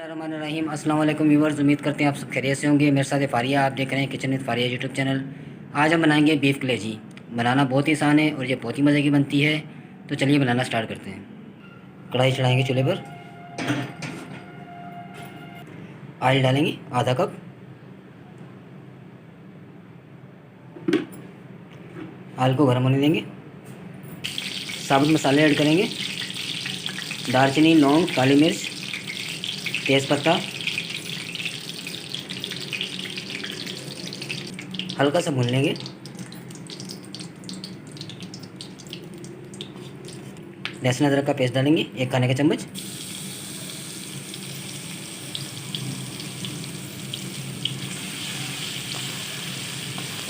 बिस्मिल्लाहिर्रहमानिर्रहीम। अस्सलाम वालेकुम व्यूवर्स, उम्मीद करते हैं आप सब खैरियत से होंगे। मेरे साथ है फारिया, आप देख रहे हैं kitchen with Faria YouTube channel. आज हम बनाएंगे बीफ कलेजी। बनाना बहुत ही आसान है और ये बहुत ही मज़े की बनती है। तो चलिए बनाना स्टार्ट करते हैं। कढ़ाई चढ़ाएंगे चूल्हे पर, ऑयल डालेंगे आधा कप। ऑयल को गर्म होने देंगे। साबुत मसाले ऐड करेंगे, दालचीनी, लौंग, काली मिर्च, तेज़पत्ता। हल्का सा भून लेंगे। लहसुन अदरक का पेस्ट डालेंगे 1 खाने का चम्मच।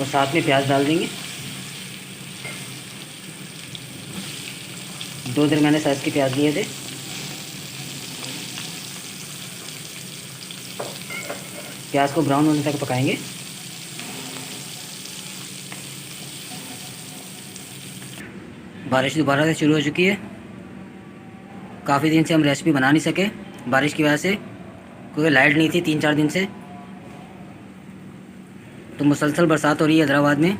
और साथ में प्याज डाल देंगे, 2 दरमियाने साइज़ के प्याज लिए थे। प्याज को ब्राउन होने तक पकाएंगे। बारिश दोबारा से शुरू हो चुकी है। काफ़ी दिन से हम रेसिपी बना नहीं सके बारिश की वजह से, क्योंकि लाइट नहीं थी 3-4 दिन से। तो मुसलसल बरसात हो रही है हैदराबाद में।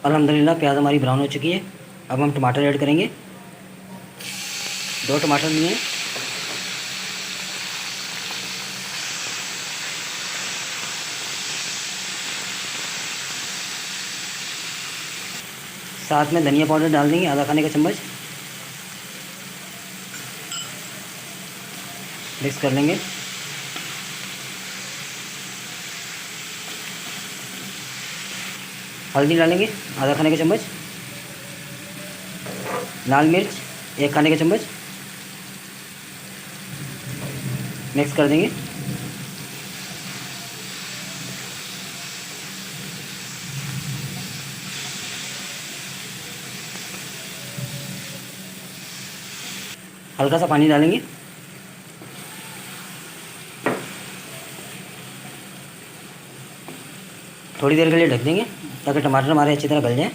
अल्हम्दुलिल्लाह प्याज हमारी ब्राउन हो चुकी है। अब हम टमाटर ऐड करेंगे। 2 टमाटर लिए। साथ में धनिया पाउडर डाल देंगे आधा खाने का चम्मच। मिक्स कर लेंगे। हल्दी डालेंगे आधा खाने का चम्मच। लाल मिर्च 1 खाने का चम्मच। मिक्स कर देंगे। हल्का सा पानी डालेंगे। थोड़ी देर के लिए ढक देंगे ताकि टमाटर हमारे अच्छी तरह गल जाएं।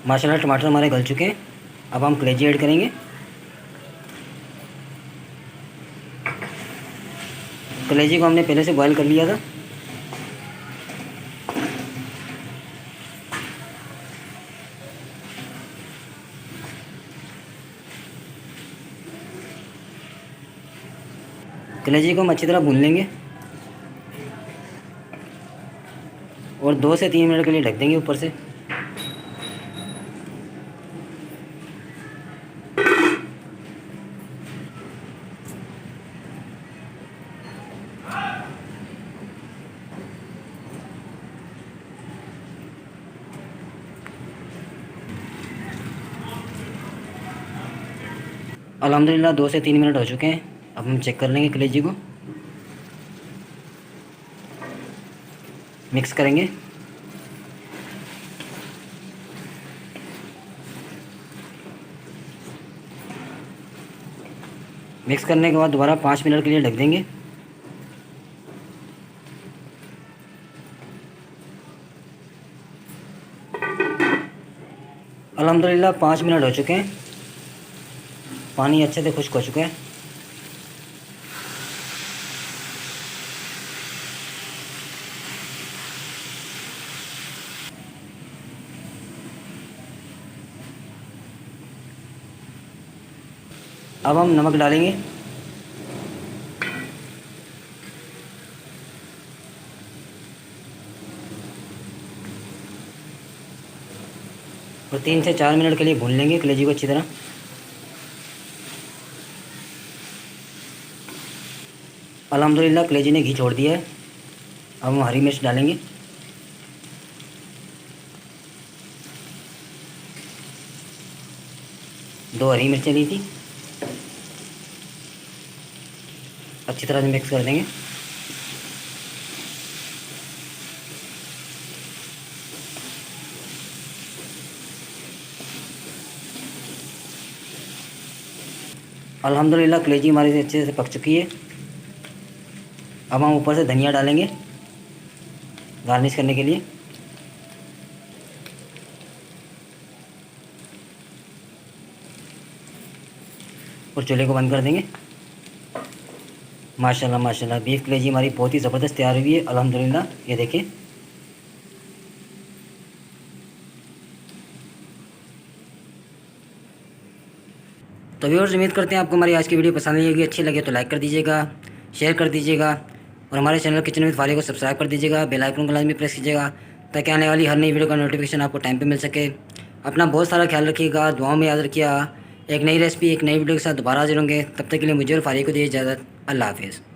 माशाल्लाह टमाटर हमारे गल चुके हैं। अब हम कलेजी ऐड करेंगे। कलेजी को हमने पहले से बॉयल कर लिया था। कलेजी को हम अच्छी तरह भून लेंगे और 2 से 3 मिनट के लिए ढक देंगे ऊपर से। अल्हम्दुलिल्लाह 2 से 3 मिनट हो चुके हैं। अब हम चेक कर लेंगे कलेजी को। मिक्स करेंगे। मिक्स करने के बाद दोबारा 5 मिनट के लिए ढक देंगे। अल्हम्दुलिल्लाह 5 मिनट हो चुके हैं। पानी अच्छे से खुश्क हो चुका है। अब हम नमक डालेंगे। और 3 से 4 मिनट के लिए भून लेंगे कलेजी को अच्छी तरह। अल्हम्दुलिल्लाह कलेजी ने घी छोड़ दिया है। अब हम हरी मिर्च डालेंगे। दो हरी मिर्चें ली थी। अच्छी तरह से मिक्स कर देंगे। अल्हम्दुलिल्लाह कलेजी हमारी अच्छे से पक चुकी है। अब हम ऊपर से धनिया डालेंगे गार्निश करने के लिए। और चूल्हे को बंद कर देंगे। माशाल्लाह माशाल्लाह बीफ कलेजी हमारी बहुत ही ज़बरदस्त तैयार हुई है अल्हम्दुलिल्लाह। ये देखिए। तो व्यूअर्स उम्मीद करते हैं आपको हमारी आज की वीडियो पसंद आई होगी। अच्छी लगे तो लाइक कर दीजिएगा, शेयर कर दीजिएगा और हमारे चैनल किचन विद फारिया को सब्सक्राइब कर दीजिएगा। बेल आइकन को लाजमी प्रेस कीजिएगा ताकि आने वाली हर नई वीडियो का नोटिफिकेशन आपको टाइम पे मिल सके। अपना बहुत सारा ख्याल रखिएगा, दुआओं में याद रखिएगा। एक नई रेसिपी एक नई वीडियो के साथ दोबारा हाजिर होंगे। तब तक के लिए मुझे और फारिया को दीजिए इजाज़त। अल्लाह हाफिज़।